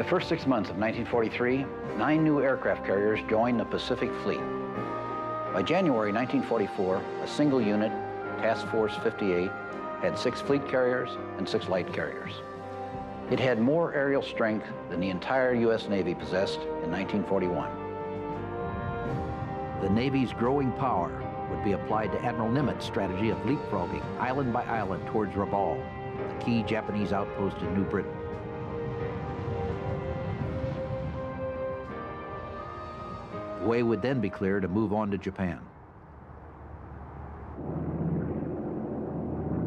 first 6 months of 1943, 9 new aircraft carriers joined the Pacific Fleet. By January 1944, a single unit, Task Force 58, had 6 fleet carriers and 6 light carriers. It had more aerial strength than the entire U.S. Navy possessed in 1941. The Navy's growing power would be applied to Admiral Nimitz' strategy of leapfrogging island by island towards Rabaul, the key Japanese outpost in New Britain. The way would then be clear to move on to Japan.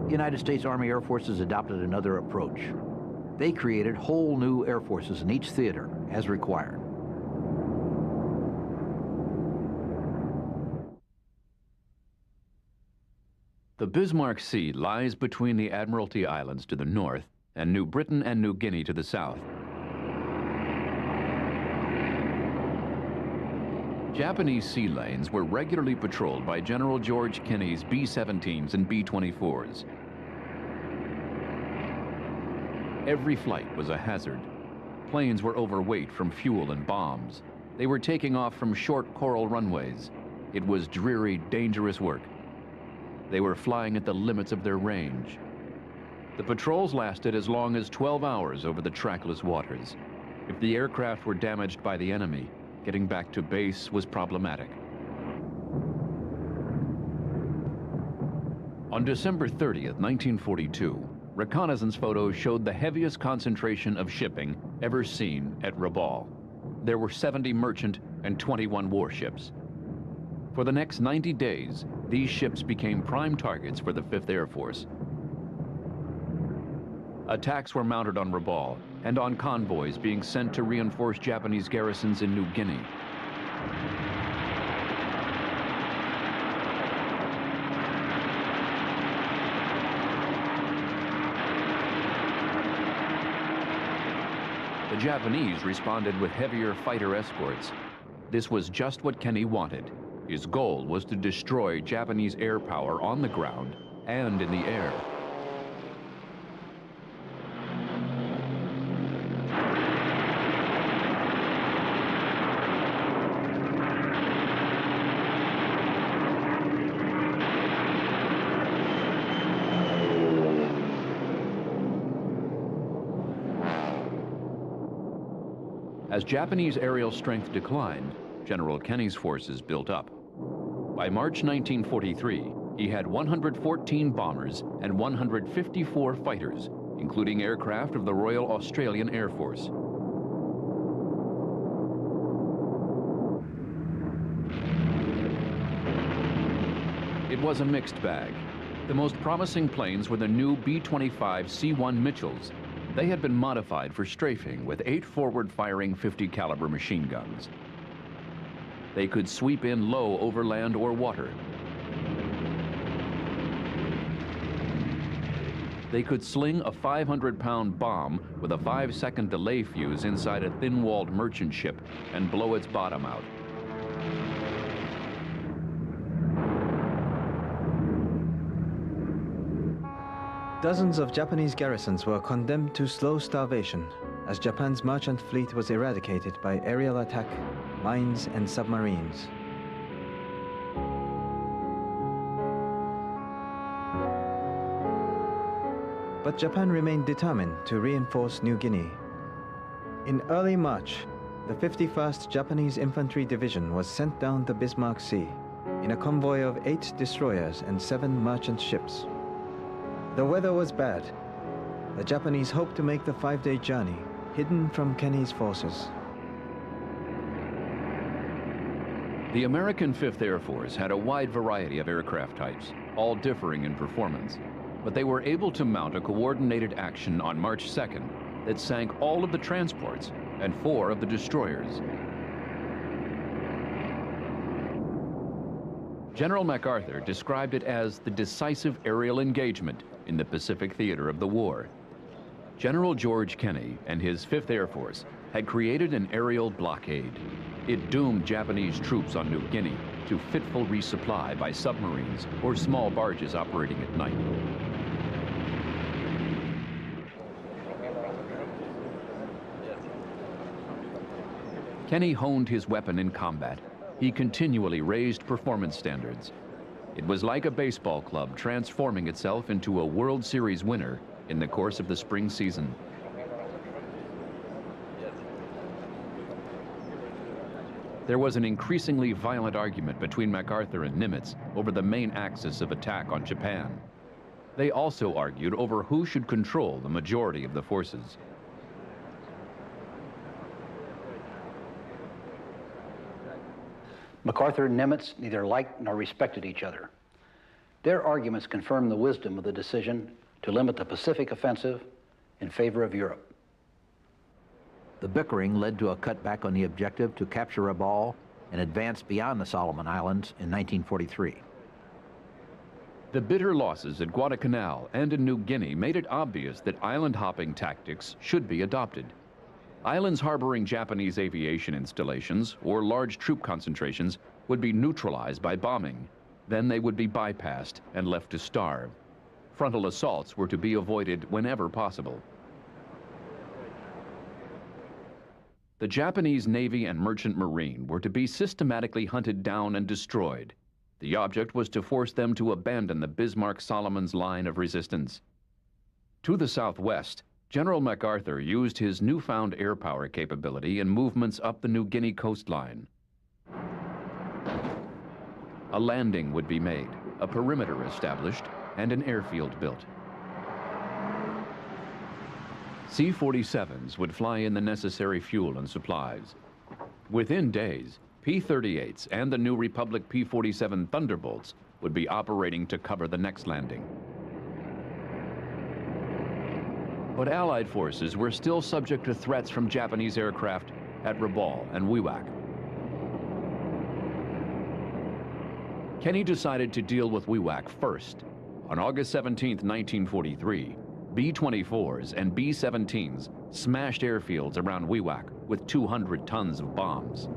The United States Army Air Forces adopted another approach. They created whole new air forces in each theater as required. The Bismarck Sea lies between the Admiralty Islands to the north and New Britain and New Guinea to the south. Japanese sea lanes were regularly patrolled by General George Kenney's B-17s and B-24s. Every flight was a hazard. Planes were overweight from fuel and bombs. They were taking off from short coral runways. It was dreary, dangerous work. They were flying at the limits of their range. The patrols lasted as long as 12 hours over the trackless waters. If the aircraft were damaged by the enemy, getting back to base was problematic. On December 30th, 1942, reconnaissance photos showed the heaviest concentration of shipping ever seen at Rabaul. There were 70 merchant and 21 warships. For the next 90 days, these ships became prime targets for the 5th Air Force. Attacks were mounted on Rabaul and on convoys being sent to reinforce Japanese garrisons in New Guinea. The Japanese responded with heavier fighter escorts. This was just what Kenney wanted. His goal was to destroy Japanese air power on the ground and in the air. As Japanese aerial strength declined, General Kenney's forces built up. By March 1943, he had 114 bombers and 154 fighters, including aircraft of the Royal Australian Air Force. It was a mixed bag. The most promising planes were the new B-25 C-1 Mitchells. They had been modified for strafing with 8 forward-firing 50 caliber machine guns. They could sweep in low over land or water. They could sling a 500-pound bomb with a 5-second delay fuse inside a thin-walled merchant ship and blow its bottom out. Dozens of Japanese garrisons were condemned to slow starvation as Japan's merchant fleet was eradicated by aerial attack, mines, and submarines. But Japan remained determined to reinforce New Guinea. In early March, the 51st Japanese Infantry Division was sent down the Bismarck Sea in a convoy of 8 destroyers and 7 merchant ships. The weather was bad. The Japanese hoped to make the 5-day journey, hidden from Kenney's forces. The American 5th Air Force had a wide variety of aircraft types, all differing in performance, but they were able to mount a coordinated action on March 2nd that sank all of the transports and 4 of the destroyers. General MacArthur described it as the decisive aerial engagement in the Pacific theater of the war. General George Kenney and his 5th Air Force had created an aerial blockade. It doomed Japanese troops on New Guinea to fitful resupply by submarines or small barges operating at night. Kenny honed his weapon in combat. He continually raised performance standards. It was like a baseball club transforming itself into a World Series winner in the course of the spring season. There was an increasingly violent argument between MacArthur and Nimitz over the main axis of attack on Japan. They also argued over who should control the majority of the forces. MacArthur and Nimitz neither liked nor respected each other. Their arguments confirmed the wisdom of the decision to limit the Pacific offensive in favor of Europe. The bickering led to a cutback on the objective to capture Rabaul and advance beyond the Solomon Islands in 1943. The bitter losses at Guadalcanal and in New Guinea made it obvious that island hopping tactics should be adopted. Islands harboring Japanese aviation installations or large troop concentrations would be neutralized by bombing. Then they would be bypassed and left to starve. Frontal assaults were to be avoided whenever possible. The Japanese Navy and Merchant Marine were to be systematically hunted down and destroyed. The object was to force them to abandon the Bismarck-Solomons line of resistance. To the southwest, General MacArthur used his newfound air power capability in movements up the New Guinea coastline. A landing would be made, a perimeter established, and an airfield built. C-47s would fly in the necessary fuel and supplies. Within days, P-38s and the New Republic P-47 Thunderbolts would be operating to cover the next landing. But Allied forces were still subject to threats from Japanese aircraft at Rabaul and Wewak. Kenny decided to deal with Wewak first. On August 17, 1943, B-24s and B-17s smashed airfields around Wewak with 200 tons of bombs.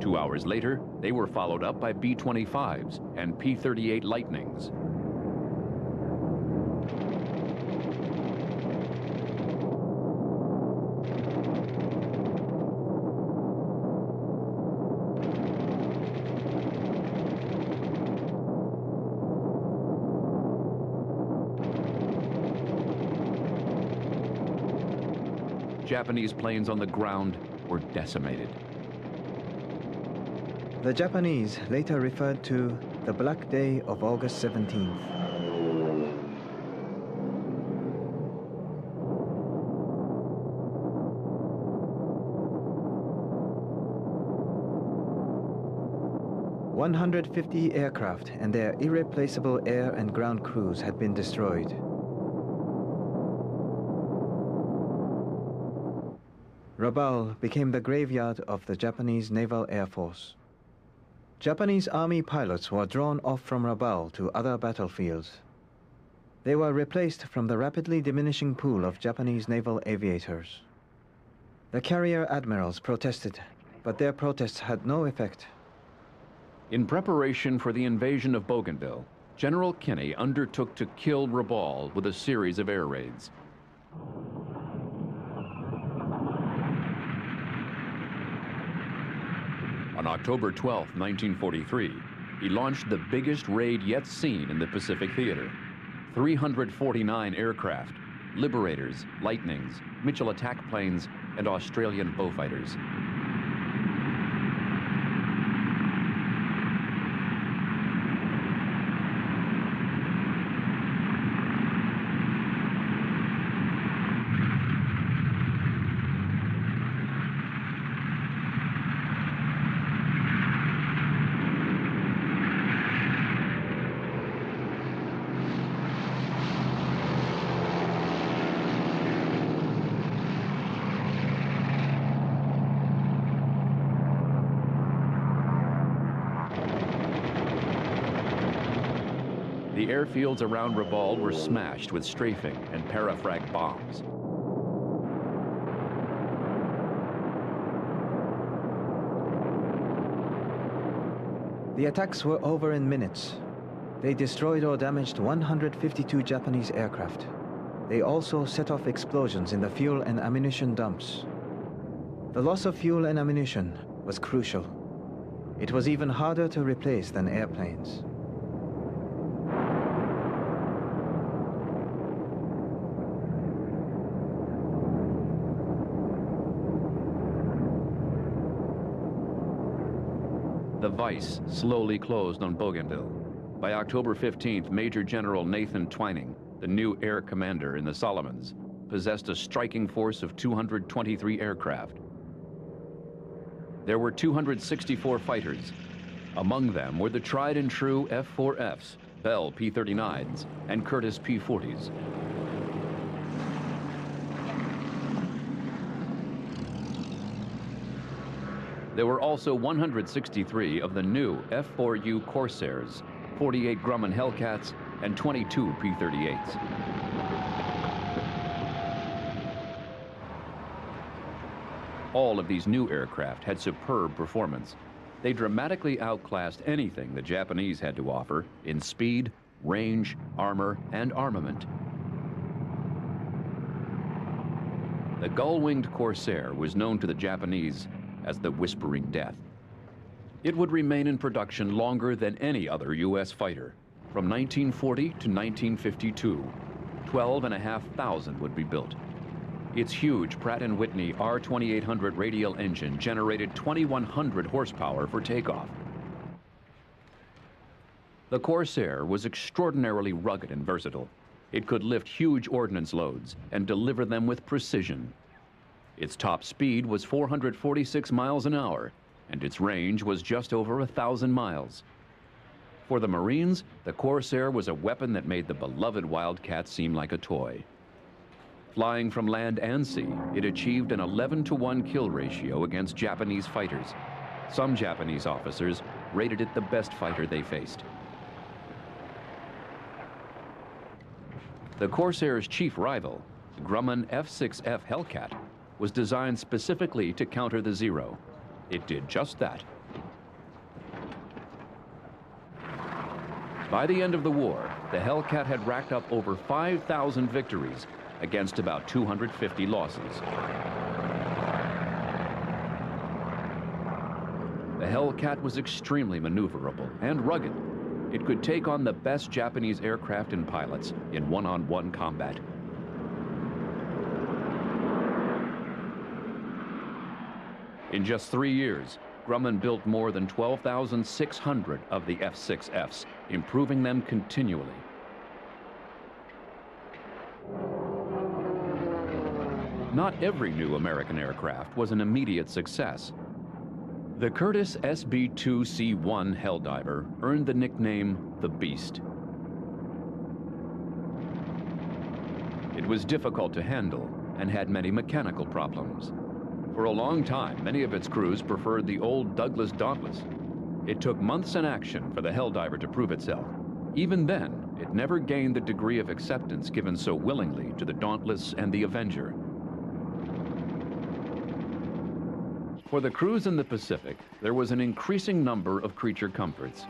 2 hours later, they were followed up by B-25s and P-38 Lightnings. Japanese planes on the ground were decimated. The Japanese later referred to the Black Day of August 17th. "150 aircraft and their irreplaceable air and ground crews had been destroyed. Rabaul became the graveyard of the Japanese Naval Air Force. Japanese Army pilots were drawn off from Rabaul to other battlefields. They were replaced from the rapidly diminishing pool of Japanese naval aviators. The carrier admirals protested, but their protests had no effect. In preparation for the invasion of Bougainville, General Kenny undertook to kill Rabaul with a series of air raids. On October 12, 1943, he launched the biggest raid yet seen in the Pacific theater. 349 aircraft, Liberators, Lightnings, Mitchell attack planes, and Australian Beaufighters. The airfields around Rabaul were smashed with strafing and parafrag bombs. The attacks were over in minutes. They destroyed or damaged 152 Japanese aircraft. they also set off explosions in the fuel and ammunition dumps. The loss of fuel and ammunition was crucial. It was even harder to replace than airplanes. The vice slowly closed on Bougainville. By October 15th, Major General Nathan Twining, the new air commander in the Solomons, possessed a striking force of 223 aircraft. There were 264 fighters. Among them were the tried and true F-4Fs, Bell P-39s, and Curtiss P-40s. There were also 163 of the new F-4U Corsairs, 48 Grumman Hellcats, and 22 P-38s. All of these new aircraft had superb performance. They dramatically outclassed anything the Japanese had to offer in speed, range, armor, and armament. The gull-winged Corsair was known to the Japanese as the Whispering Death. It would remain in production longer than any other U.S. fighter. From 1940 to 1952, 12,500 would be built. Its huge Pratt & Whitney R2800 radial engine generated 2,100 horsepower for takeoff. The Corsair was extraordinarily rugged and versatile. It could lift huge ordnance loads and deliver them with precision. Its top speed was 446 miles an hour, and its range was just over 1,000 miles. For the Marines, the Corsair was a weapon that made the beloved Wildcat seem like a toy. Flying from land and sea, it achieved an 11-to-1 kill ratio against Japanese fighters. Some Japanese officers rated it the best fighter they faced. The Corsair's chief rival, the Grumman F-6F Hellcat, was designed specifically to counter the Zero. It did just that. By the end of the war, the Hellcat had racked up over 5,000 victories against about 250 losses. The Hellcat was extremely maneuverable and rugged. It could take on the best Japanese aircraft and pilots in one-on-one combat. In just 3 years, Grumman built more than 12,600 of the F-6Fs, improving them continually. Not every new American aircraft was an immediate success. The Curtiss SB-2C-1 Helldiver earned the nickname the Beast. It was difficult to handle and had many mechanical problems. For a long time, many of its crews preferred the old Douglas Dauntless. It took months in action for the Helldiver to prove itself. Even then, it never gained the degree of acceptance given so willingly to the Dauntless and the Avenger. For the crews in the Pacific, there was an increasing number of creature comforts.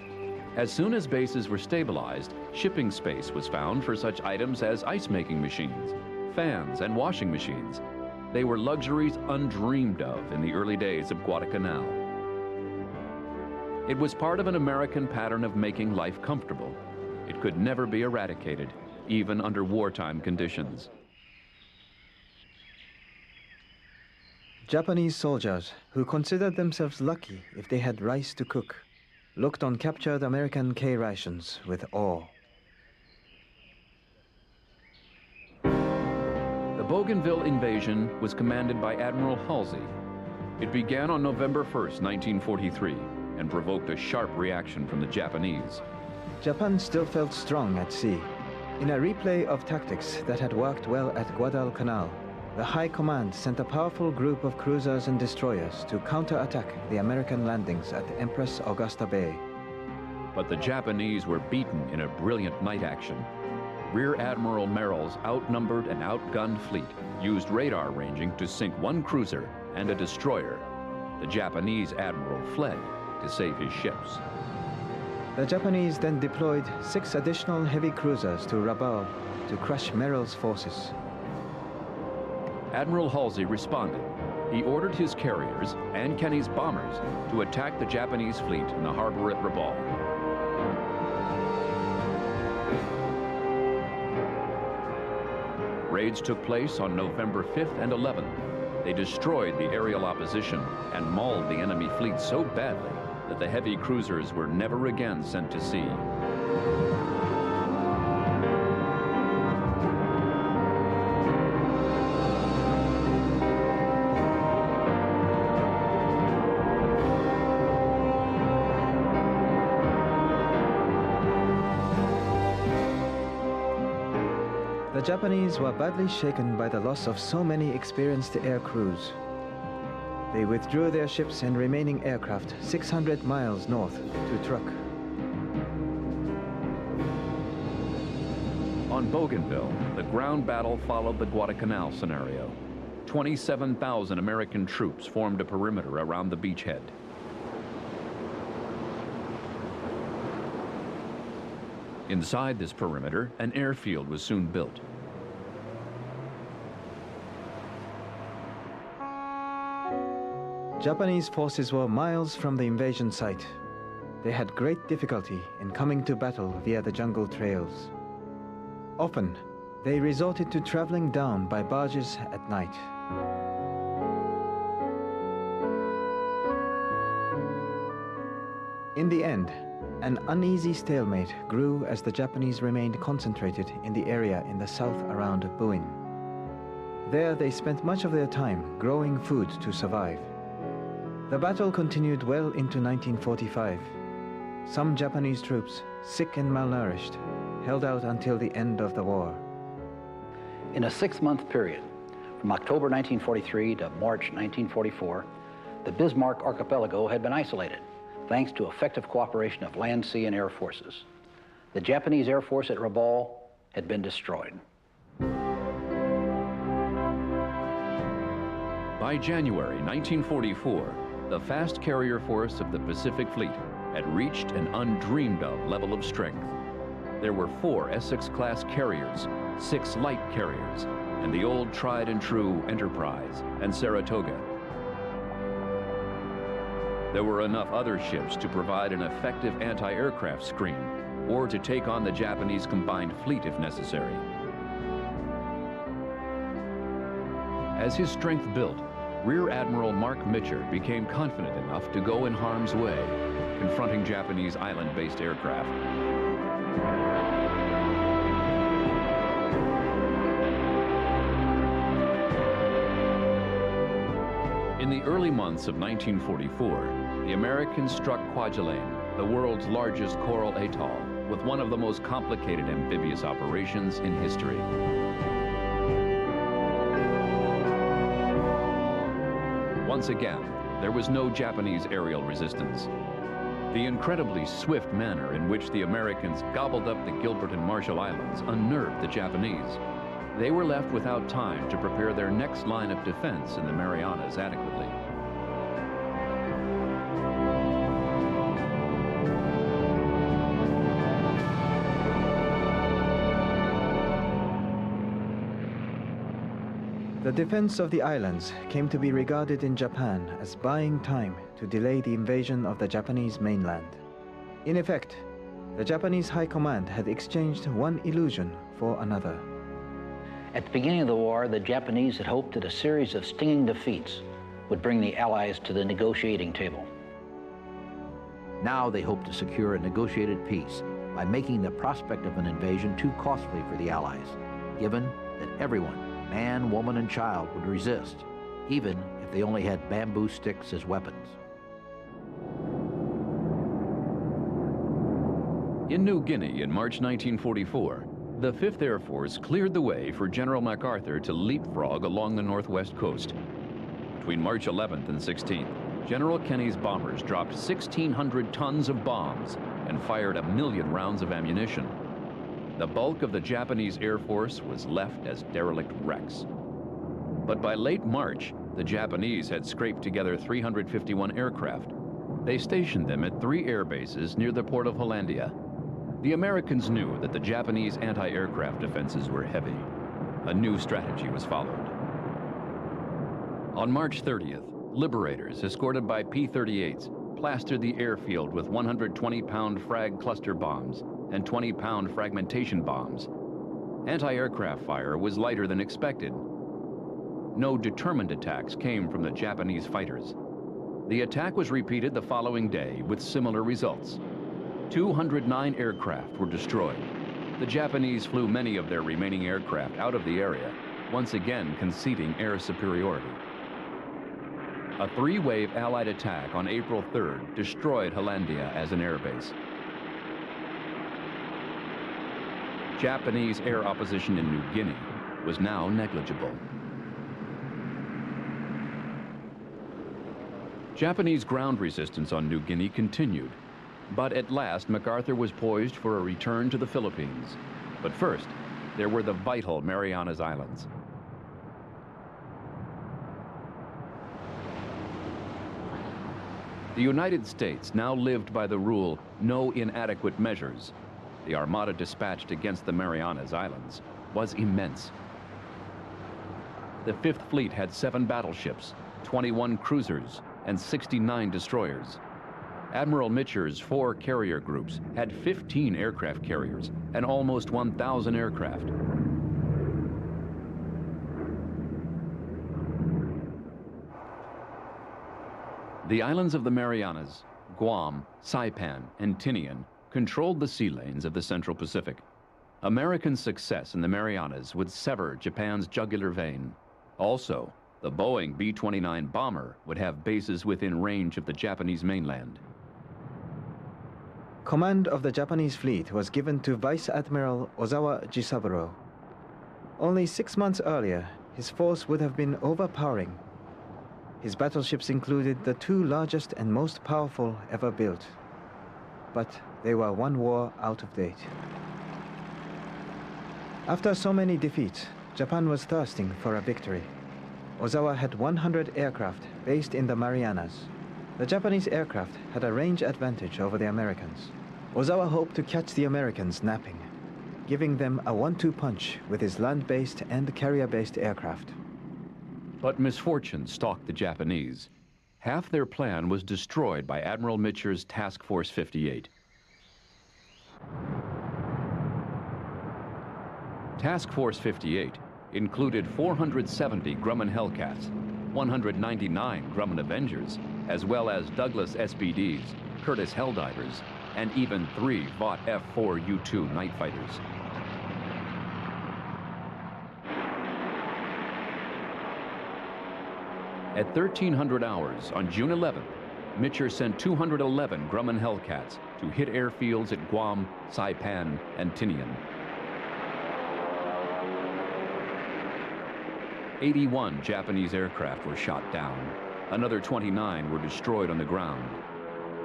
As soon as bases were stabilized, shipping space was found for such items as ice-making machines, fans, and washing machines. They were luxuries undreamed of in the early days of Guadalcanal. It was part of an American pattern of making life comfortable. It could never be eradicated, even under wartime conditions. Japanese soldiers, who considered themselves lucky if they had rice to cook, looked on captured American K rations with awe. The Bougainville invasion was commanded by Admiral Halsey. It began on November 1st, 1943, and provoked a sharp reaction from the Japanese. Japan still felt strong at sea. In a replay of tactics that had worked well at Guadalcanal, the High Command sent a powerful group of cruisers and destroyers to counterattack the American landings at Empress Augusta Bay. But the Japanese were beaten in a brilliant night action. Rear Admiral Merrill's outnumbered and outgunned fleet used radar ranging to sink one cruiser and a destroyer. The Japanese admiral fled to save his ships. The Japanese then deployed 6 additional heavy cruisers to Rabaul to crush Merrill's forces. Admiral Halsey responded. He ordered his carriers and Kenny's bombers to attack the Japanese fleet in the harbor at Rabaul. Raids took place on November 5th and 11th. They destroyed the aerial opposition and mauled the enemy fleet so badly that the heavy cruisers were never again sent to sea. The Japanese were badly shaken by the loss of so many experienced air crews. They withdrew their ships and remaining aircraft 600 miles north to Truk. On Bougainville, the ground battle followed the Guadalcanal scenario. 27,000 American troops formed a perimeter around the beachhead. Inside this perimeter, an airfield was soon built. Japanese forces were miles from the invasion site. They had great difficulty in coming to battle via the jungle trails. Often, they resorted to traveling down by barges at night. In the end, an uneasy stalemate grew as the Japanese remained concentrated in the area in the south around Buin. There they spent much of their time growing food to survive. The battle continued well into 1945. Some Japanese troops, sick and malnourished, held out until the end of the war. In a 6-month period, from October 1943 to March 1944, the Bismarck archipelago had been isolated, thanks to effective cooperation of land, sea, and air forces. The Japanese Air Force at Rabaul had been destroyed. By January 1944, the fast carrier force of the Pacific Fleet had reached an undreamed of level of strength. There were 4 Essex-class carriers, 6 light carriers, and the old tried and true Enterprise and Saratoga. There were enough other ships to provide an effective anti-aircraft screen, or to take on the Japanese combined fleet if necessary. As his strength built, Rear Admiral Mark Mitcher became confident enough to go in harm's way, confronting Japanese island-based aircraft. In the early months of 1944, the Americans struck Kwajalein, the world's largest coral atoll, with one of the most complicated amphibious operations in history. Once again, there was no Japanese aerial resistance. The incredibly swift manner in which the Americans gobbled up the Gilbert and Marshall Islands unnerved the Japanese. They were left without time to prepare their next line of defense in the Marianas adequately. The defense of the islands came to be regarded in Japan as buying time to delay the invasion of the Japanese mainland. In effect, the Japanese High Command had exchanged one illusion for another. At the beginning of the war, the Japanese had hoped that a series of stinging defeats would bring the Allies to the negotiating table. Now they hope to secure a negotiated peace by making the prospect of an invasion too costly for the Allies, given that everyone, man, woman, and child, would resist, even if they only had bamboo sticks as weapons. In New Guinea in March 1944, the 5th Air Force cleared the way for General MacArthur to leapfrog along the northwest coast. Between March 11th and 16th, General Kenny's bombers dropped 1,600 tons of bombs and fired 1 million rounds of ammunition. The bulk of the Japanese Air Force was left as derelict wrecks. But by late March, the Japanese had scraped together 351 aircraft. They stationed them at 3 air bases near the port of Hollandia. The Americans knew that the Japanese anti-aircraft defenses were heavy. A new strategy was followed. On March 30th, Liberators, escorted by P-38s, plastered the airfield with 120-pound frag cluster bombs and 20-pound fragmentation bombs. Anti-aircraft fire was lighter than expected. No determined attacks came from the Japanese fighters. The attack was repeated the following day with similar results. 209 aircraft were destroyed. The Japanese flew many of their remaining aircraft out of the area, once again conceding air superiority. A three-wave Allied attack on April 3rd destroyed Hollandia as an airbase. Japanese air opposition in New Guinea was now negligible. Japanese ground resistance on New Guinea continued, but at last MacArthur was poised for a return to the Philippines. But first, there were the vital Marianas Islands. The United States now lived by the rule, no inadequate measures. The armada dispatched against the Marianas Islands was immense. The Fifth Fleet had 7 battleships, 21 cruisers, and 69 destroyers. Admiral Mitcher's 4 carrier groups had 15 aircraft carriers and almost 1,000 aircraft. The islands of the Marianas, Guam, Saipan, and Tinian controlled the sea lanes of the Central Pacific. American success in the Marianas would sever Japan's jugular vein. Also, the Boeing B-29 bomber would have bases within range of the Japanese mainland. Command of the Japanese fleet was given to Vice Admiral Ozawa Jisaburo. Only 6 months earlier, his force would have been overpowering. His battleships included the 2 largest and most powerful ever built. But they were one war out of date. After so many defeats, Japan was thirsting for a victory. Ozawa had 100 aircraft based in the Marianas. The Japanese aircraft had a range advantage over the Americans. Ozawa hoped to catch the Americans napping, giving them a 1-2 punch with his land-based and carrier-based aircraft. But misfortune stalked the Japanese. Half their plan was destroyed by Admiral Mitcher's Task Force 58. Task Force 58 included 470 Grumman Hellcats, 199 Grumman Avengers, as well as Douglas SBDs, Curtiss Helldivers, and even 3 Vought F-4 U-2 night fighters. At 1300 hours on June 11th, Mitcher sent 211 Grumman Hellcats to hit airfields at Guam, Saipan, and Tinian. 81 Japanese aircraft were shot down. Another 29 were destroyed on the ground.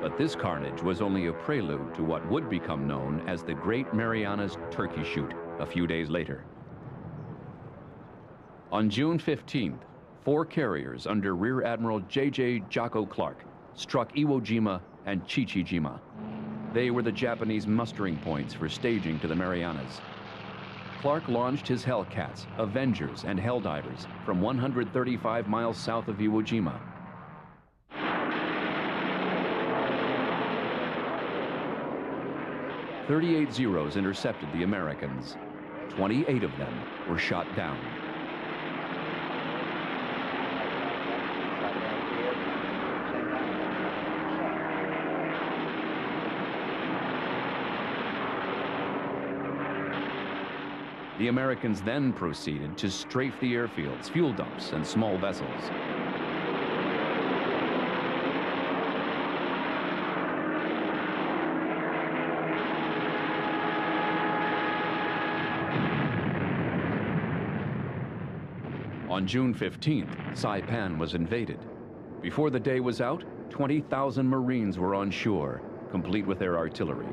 But this carnage was only a prelude to what would become known as the Great Marianas Turkey Shoot a few days later. On June 15th, 4 carriers under Rear Admiral J.J. Jocko Clark struck Iwo Jima and Chichi-jima. They were the Japanese mustering points for staging to the Marianas. Clark launched his Hellcats, Avengers, and Helldivers from 135 miles south of Iwo Jima. .38 Zeros intercepted the Americans. 28 of them were shot down. The Americans then proceeded to strafe the airfields, fuel dumps, and small vessels. On June 15th, Saipan was invaded. Before the day was out, 20,000 Marines were on shore, complete with their artillery.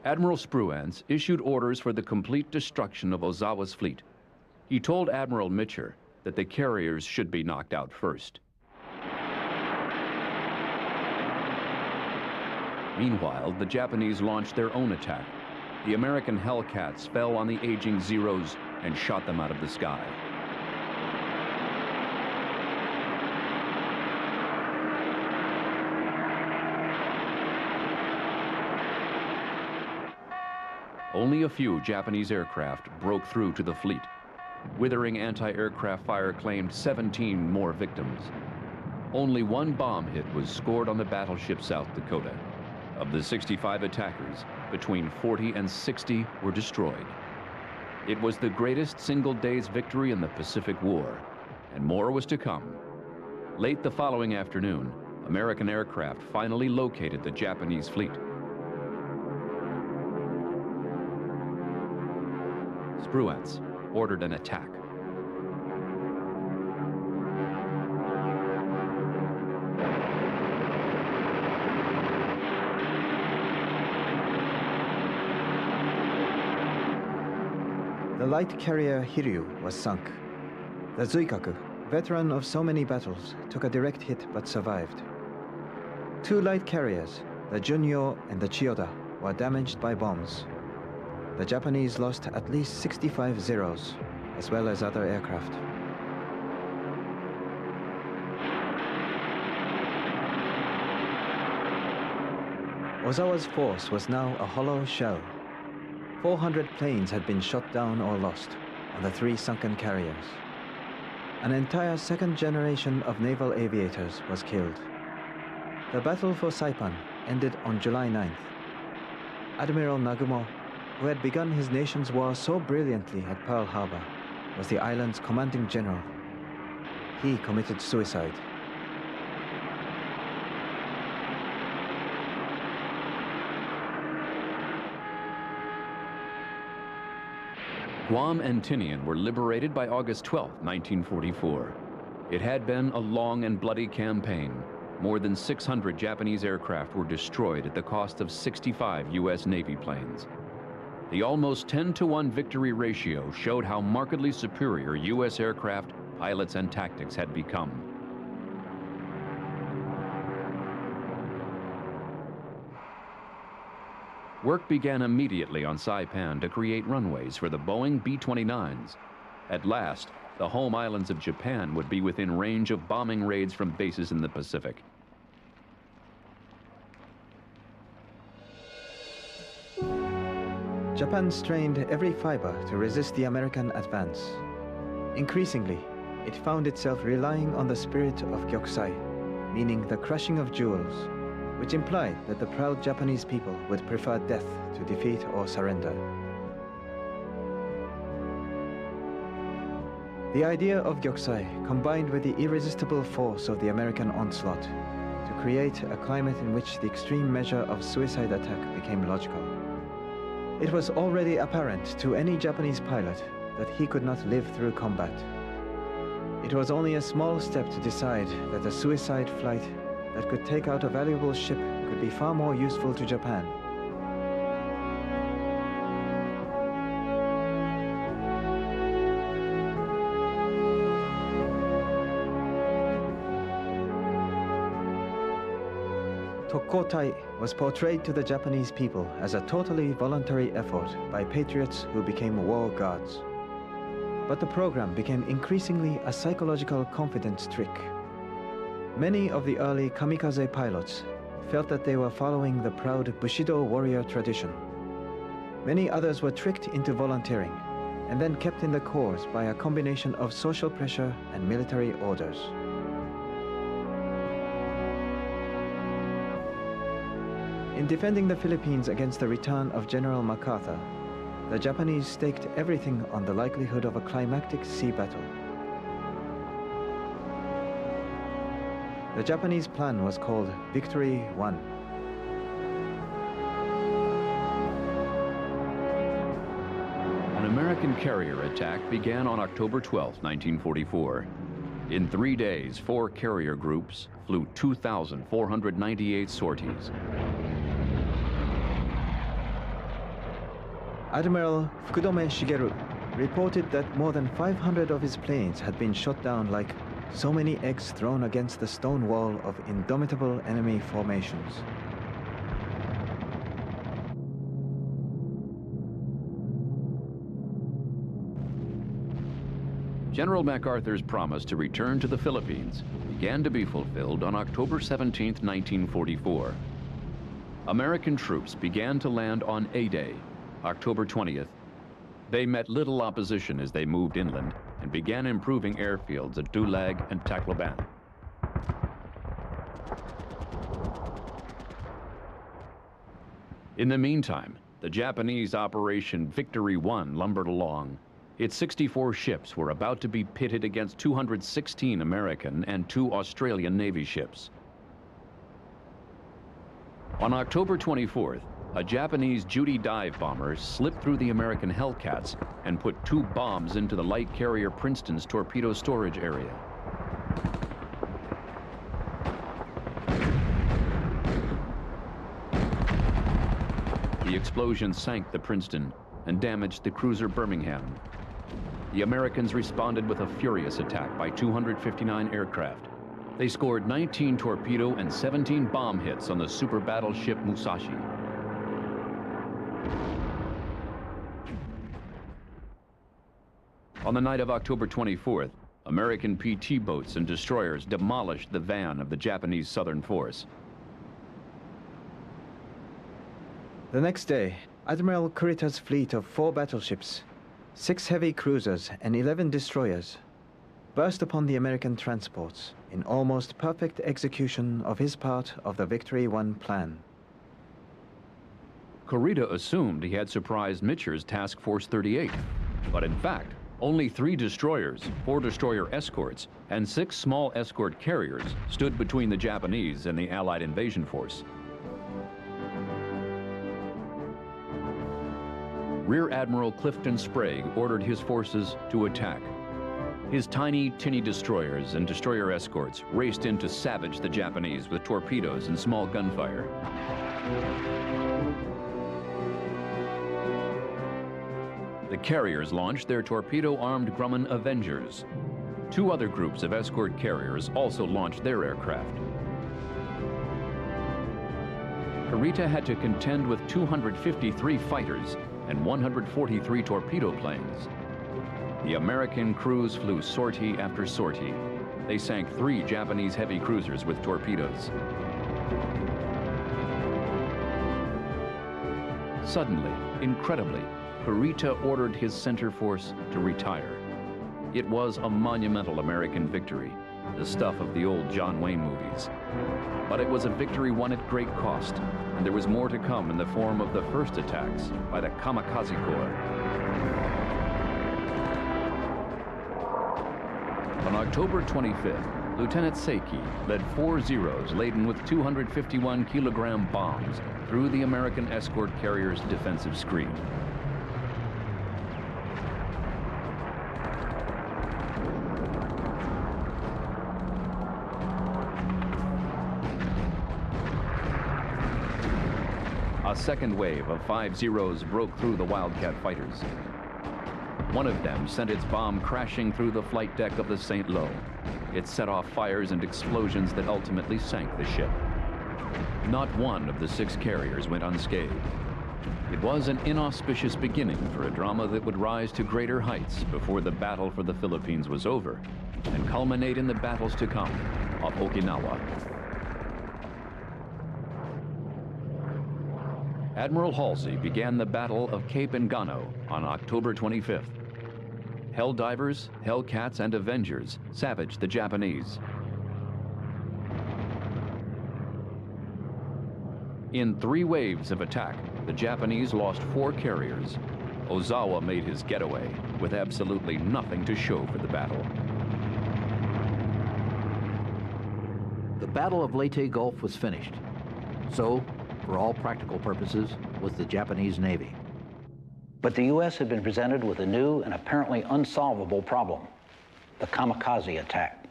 Admiral Spruance issued orders for the complete destruction of Ozawa's fleet. He told Admiral Mitcher that the carriers should be knocked out first. Meanwhile, the Japanese launched their own attack. The American Hellcats fell on the aging Zeros and shot them out of the sky. Only a few Japanese aircraft broke through to the fleet. Withering anti-aircraft fire claimed 17 more victims. Only one bomb hit was scored on the battleship South Dakota. Of the 65 attackers, between 40 and 60 were destroyed. It was the greatest single day's victory in the Pacific War, and more was to come. Late the following afternoon, American aircraft finally located the Japanese fleet. Spruance ordered an attack. The light carrier Hiryu was sunk. The Zuikaku, veteran of so many battles, took a direct hit but survived. Two light carriers, the Junyo and the Chiyoda, were damaged by bombs. The Japanese lost at least 65 Zeros, as well as other aircraft. Ozawa's force was now a hollow shell. 400 planes had been shot down or lost on the three sunken carriers. An entire second generation of naval aviators was killed. The battle for Saipan ended on July 9th. Admiral Nagumo, who had begun his nation's war so brilliantly at Pearl Harbor, was the island's commanding general. He committed suicide. Guam and Tinian were liberated by August 12, 1944. It had been a long and bloody campaign. More than 600 Japanese aircraft were destroyed at the cost of 65 U.S. Navy planes. The almost 10-to-1 victory ratio showed how markedly superior U.S. aircraft, pilots, and tactics had become. Work began immediately on Saipan to create runways for the Boeing B-29s. At last, the home islands of Japan would be within range of bombing raids from bases in the Pacific. Japan strained every fiber to resist the American advance. Increasingly, it found itself relying on the spirit of Gyokusai, meaning the crushing of jewels, which implied that the proud Japanese people would prefer death to defeat or surrender. The idea of Gyokusai combined with the irresistible force of the American onslaught to create a climate in which the extreme measure of suicide attack became logical. It was already apparent to any Japanese pilot that he could not live through combat. It was only a small step to decide that a suicide flight that could take out a valuable ship could be far more useful to Japan. Tokkotai was portrayed to the Japanese people as a totally voluntary effort by patriots who became war gods. But the program became increasingly a psychological confidence trick. Many of the early Kamikaze pilots felt that they were following the proud Bushido warrior tradition. Many others were tricked into volunteering and then kept in the corps by a combination of social pressure and military orders. In defending the Philippines against the return of General MacArthur, the Japanese staked everything on the likelihood of a climactic sea battle. The Japanese plan was called Victory 1. An American carrier attack began on October 12, 1944. In 3 days, 4 carrier groups flew 2,498 sorties. Admiral Fukudome Shigeru reported that more than 500 of his planes had been shot down like so many eggs thrown against the stone wall of indomitable enemy formations. General MacArthur's promise to return to the Philippines began to be fulfilled on October 17, 1944. American troops began to land on A-Day, October 20th. They met little opposition as they moved inland and began improving airfields at Dulag and Tacloban. In the meantime, the Japanese Operation Victory 1 lumbered along. Its 64 ships were about to be pitted against 216 American and 2 Australian Navy ships. On October 24th, a Japanese Judy dive bomber slipped through the American Hellcats and put 2 bombs into the light carrier Princeton's torpedo storage area. The explosion sank the Princeton and damaged the cruiser Birmingham. The Americans responded with a furious attack by 259 aircraft. They scored 19 torpedo and 17 bomb hits on the super battleship Musashi. On the night of October 24th, American PT boats and destroyers demolished the van of the Japanese Southern Force. The next day, Admiral Kurita's fleet of 4 battleships, 6 heavy cruisers and 11 destroyers burst upon the American transports in almost perfect execution of his part of the Victory 1 plan. Kurita assumed he had surprised Mitcher's Task Force 38, but in fact, only 3 destroyers, 4 destroyer escorts, and 6 small escort carriers stood between the Japanese and the Allied invasion force. Rear Admiral Clifton Sprague ordered his forces to attack. His tiny, tinny destroyers and destroyer escorts raced in to savage the Japanese with torpedoes and small gunfire. The carriers launched their torpedo-armed Grumman Avengers. 2 other groups of escort carriers also launched their aircraft. Kurita had to contend with 253 fighters and 143 torpedo planes. The American crews flew sortie after sortie. They sank 3 Japanese heavy cruisers with torpedoes. Suddenly, incredibly, Kurita ordered his center force to retire. It was a monumental American victory, the stuff of the old John Wayne movies. But it was a victory won at great cost, and there was more to come in the form of the first attacks by the Kamikaze Corps. On October 25th, Lieutenant Seiki led 4 Zeros laden with 251-kilogram bombs through the American escort carrier's defensive screen. A second wave of 5 Zeros broke through the Wildcat fighters. One of them sent its bomb crashing through the flight deck of the St. Lo. It set off fires and explosions that ultimately sank the ship. Not one of the 6 carriers went unscathed. It was an inauspicious beginning for a drama that would rise to greater heights before the battle for the Philippines was over and culminate in the battles to come of Okinawa. Admiral Halsey began the Battle of Cape Engano on October 25th. Helldivers, Hellcats, and Avengers savaged the Japanese. In 3 waves of attack, the Japanese lost 4 carriers. Ozawa made his getaway with absolutely nothing to show for the battle. The Battle of Leyte Gulf was finished. So, for all practical purposes, was the Japanese Navy. But the U.S. had been presented with a new and apparently unsolvable problem: the kamikaze attack.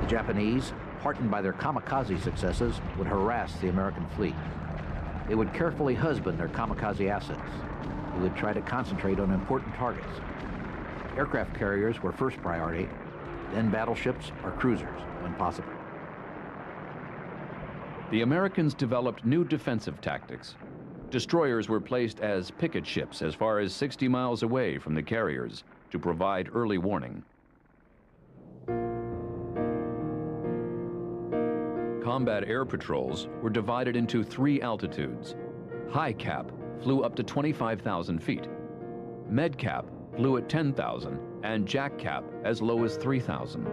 The Japanese, heartened by their kamikaze successes, would harass the American fleet. They would carefully husband their kamikaze assets. They would try to concentrate on important targets. Aircraft carriers were first priority, then battleships or cruisers, when possible. The Americans developed new defensive tactics. Destroyers were placed as picket ships as far as 60 miles away from the carriers to provide early warning. Combat air patrols were divided into 3 altitudes. High cap flew up to 25,000 feet. Med cap flew at 10,000 and jack cap as low as 3,000.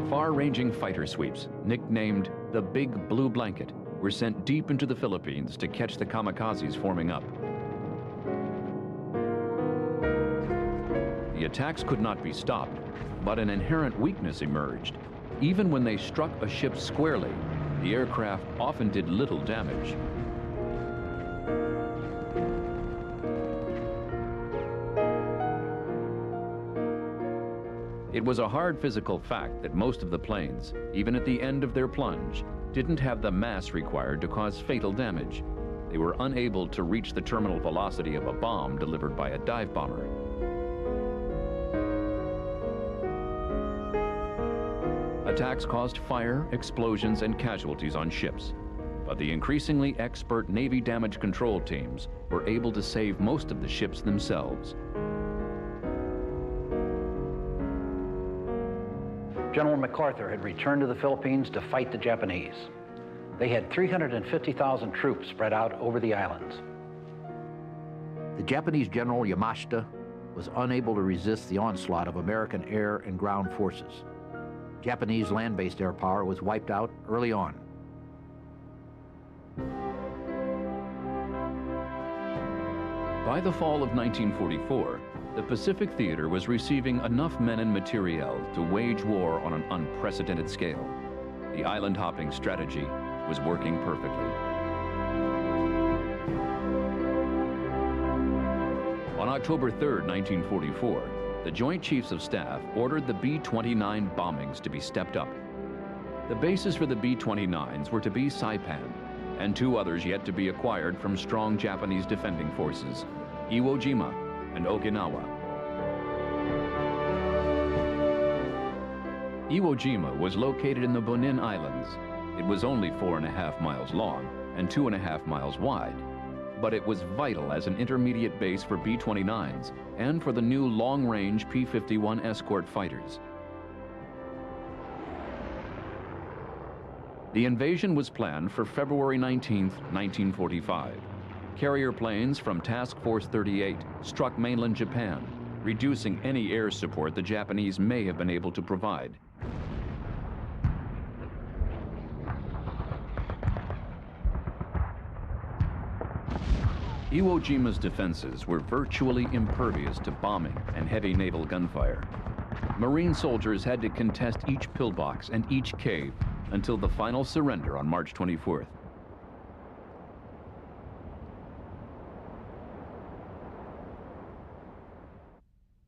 Far-ranging fighter sweeps, nicknamed the Big Blue Blanket, were sent deep into the Philippines to catch the kamikazes forming up. The attacks could not be stopped, but an inherent weakness emerged. Even when they struck a ship squarely, the aircraft often did little damage. It was a hard physical fact that most of the planes, even at the end of their plunge, didn't have the mass required to cause fatal damage. They were unable to reach the terminal velocity of a bomb delivered by a dive bomber. Attacks caused fire, explosions, and casualties on ships. But the increasingly expert Navy damage control teams were able to save most of the ships themselves. General MacArthur had returned to the Philippines to fight the Japanese. They had 350,000 troops spread out over the islands. The Japanese General Yamashita was unable to resist the onslaught of American air and ground forces. Japanese land-based air power was wiped out early on. By the fall of 1944, the Pacific Theater was receiving enough men and materiel to wage war on an unprecedented scale. The island-hopping strategy was working perfectly. On October 3, 1944, the Joint Chiefs of Staff ordered the B-29 bombings to be stepped up. The bases for the B-29s were to be Saipan, and 2 others yet to be acquired from strong Japanese defending forces, Iwo Jima and Okinawa. Iwo Jima was located in the Bonin Islands. It was only 4.5 miles long and 2.5 miles wide, but it was vital as an intermediate base for B-29s and for the new long-range P-51 escort fighters. The invasion was planned for February 19, 1945. Carrier planes from Task Force 38 struck mainland Japan, reducing any air support the Japanese may have been able to provide. Iwo Jima's defenses were virtually impervious to bombing and heavy naval gunfire. Marine soldiers had to contest each pillbox and each cave until the final surrender on March 24th.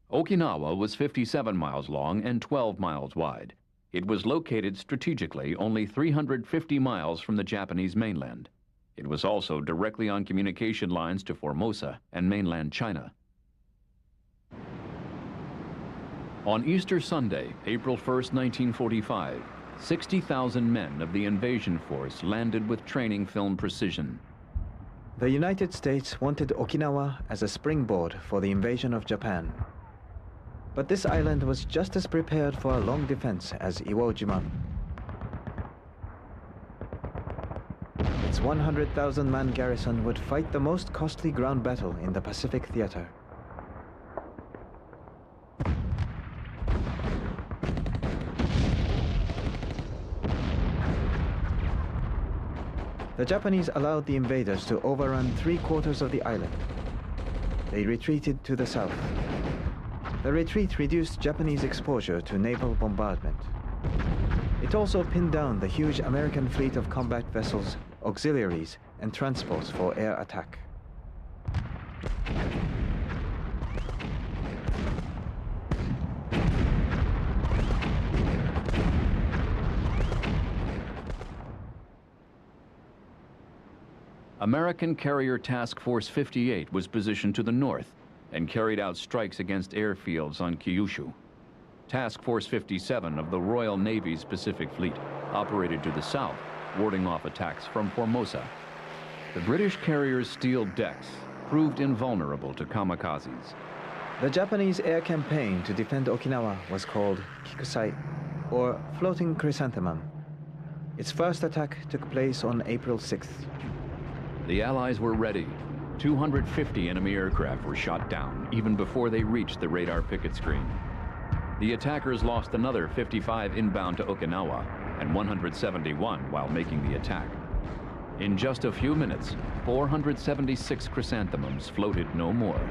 Okinawa was 57 miles long and 12 miles wide. It was located strategically only 350 miles from the Japanese mainland. It was also directly on communication lines to Formosa and mainland China. On Easter Sunday, April 1, 1945, 60,000 men of the invasion force landed with training film precision. The United States wanted Okinawa as a springboard for the invasion of Japan. But this island was just as prepared for a long defense as Iwo Jima. Its 100,000-man garrison would fight the most costly ground battle in the Pacific Theater. The Japanese allowed the invaders to overrun 3/4 of the island. They retreated to the south. The retreat reduced Japanese exposure to naval bombardment. It also pinned down the huge American fleet of combat vessels, auxiliaries, and transports for air attack. American Carrier Task Force 58 was positioned to the north and carried out strikes against airfields on Kyushu. Task Force 57 of the Royal Navy's Pacific Fleet operated to the south, warding off attacks from Formosa. The British carrier's steel decks proved invulnerable to kamikazes. The Japanese air campaign to defend Okinawa was called Kikusai, or Floating Chrysanthemum. Its first attack took place on April 6th. The Allies were ready. 250 enemy aircraft were shot down even before they reached the radar picket screen. The attackers lost another 55 inbound to Okinawa and 171 while making the attack. In just a few minutes, 476 chrysanthemums floated no more.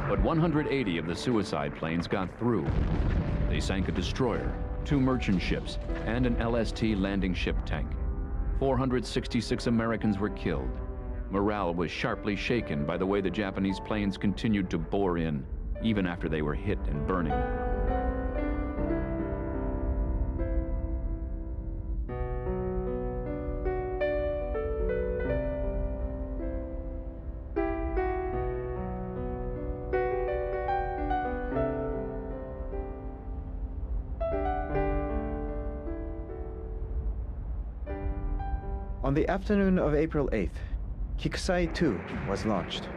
But 180 of the suicide planes got through. They sank a destroyer, 2 merchant ships, and an LST landing ship tank. 466 Americans were killed. Morale was sharply shaken by the way the Japanese planes continued to bore in, even after they were hit and burning. On the afternoon of April 8th, Kikusai 2 was launched.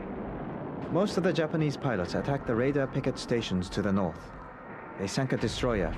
Most of the Japanese pilots attacked the radar picket stations to the north. They sank a destroyer.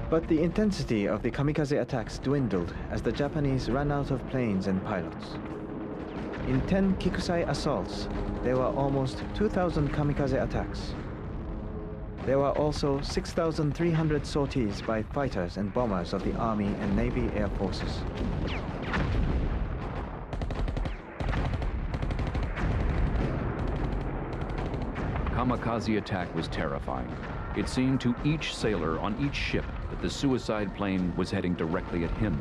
But the intensity of the kamikaze attacks dwindled as the Japanese ran out of planes and pilots. In 10 Kikusai assaults, there were almost 2,000 kamikaze attacks. There were also 6,300 sorties by fighters and bombers of the Army and Navy Air Forces. Kamikaze attack was terrifying. It seemed to each sailor on each ship that the suicide plane was heading directly at him.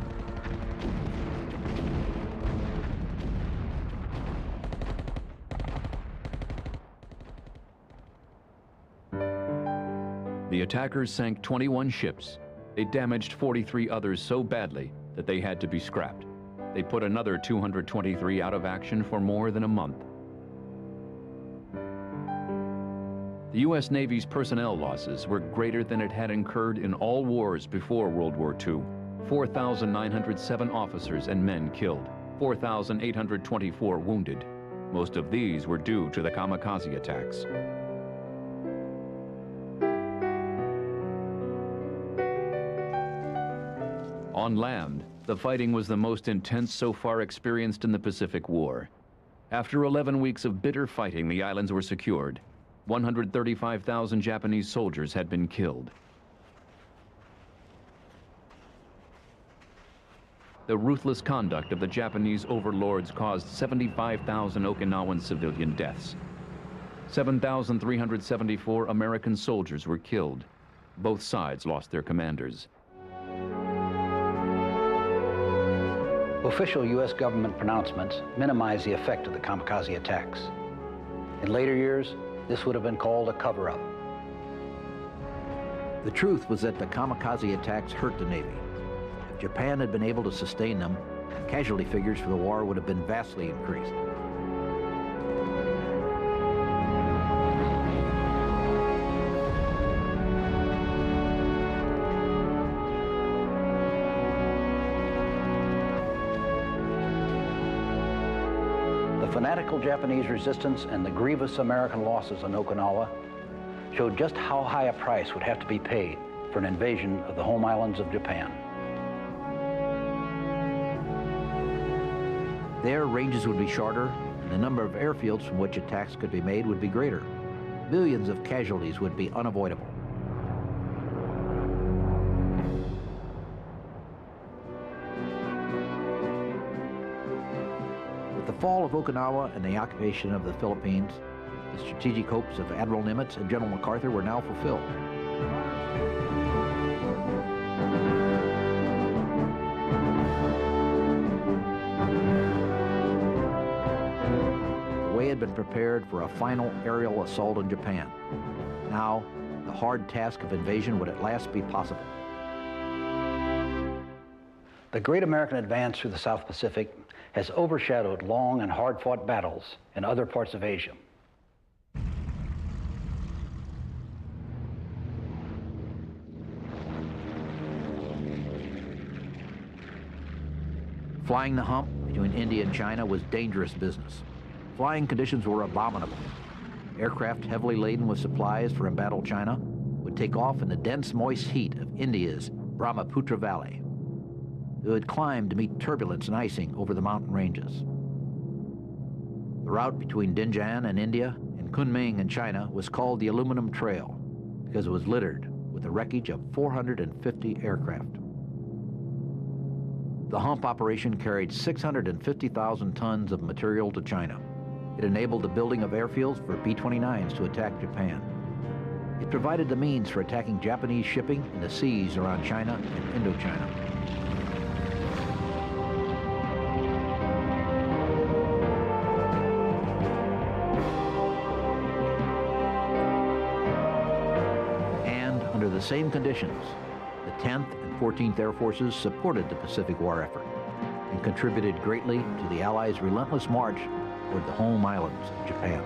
The attackers sank 21 ships. They damaged 43 others so badly that they had to be scrapped. They put another 223 out of action for more than a month. The U.S. Navy's personnel losses were greater than it had incurred in all wars before World War II. 4,907 officers and men killed, 4,824 wounded. Most of these were due to the kamikaze attacks. On land, the fighting was the most intense so far experienced in the Pacific War. After 11 weeks of bitter fighting, the islands were secured. 135,000 Japanese soldiers had been killed. The ruthless conduct of the Japanese overlords caused 75,000 Okinawan civilian deaths. 7,374 American soldiers were killed. Both sides lost their commanders. Official U.S. government pronouncements minimize the effect of the kamikaze attacks. In later years, this would have been called a cover-up. The truth was that the kamikaze attacks hurt the Navy. If Japan had been able to sustain them, casualty figures for the war would have been vastly increased. The fanatical Japanese resistance and the grievous American losses on Okinawa showed just how high a price would have to be paid for an invasion of the home islands of Japan. Their ranges would be shorter, and the number of airfields from which attacks could be made would be greater. Millions of casualties would be unavoidable. With the fall of Okinawa and the occupation of the Philippines, the strategic hopes of Admiral Nimitz and General MacArthur were now fulfilled. The way had been prepared for a final aerial assault on Japan. Now, the hard task of invasion would at last be possible. The great American advance through the South Pacific has overshadowed long and hard-fought battles in other parts of Asia. Flying the hump between India and China was dangerous business. Flying conditions were abominable. Aircraft heavily laden with supplies for embattled China would take off in the dense, moist heat of India's Brahmaputra Valley. They would climb to meet turbulence and icing over the mountain ranges. The route between Dinjan in India and Kunming in China was called the Aluminum Trail because it was littered with the wreckage of 450 aircraft. The hump operation carried 650,000 tons of material to China. It enabled the building of airfields for B-29s to attack Japan. It provided the means for attacking Japanese shipping in the seas around China and Indochina. And under the same conditions, the 10th and 14th Air Forces supported the Pacific War effort and contributed greatly to the Allies' relentless march toward the home islands of Japan.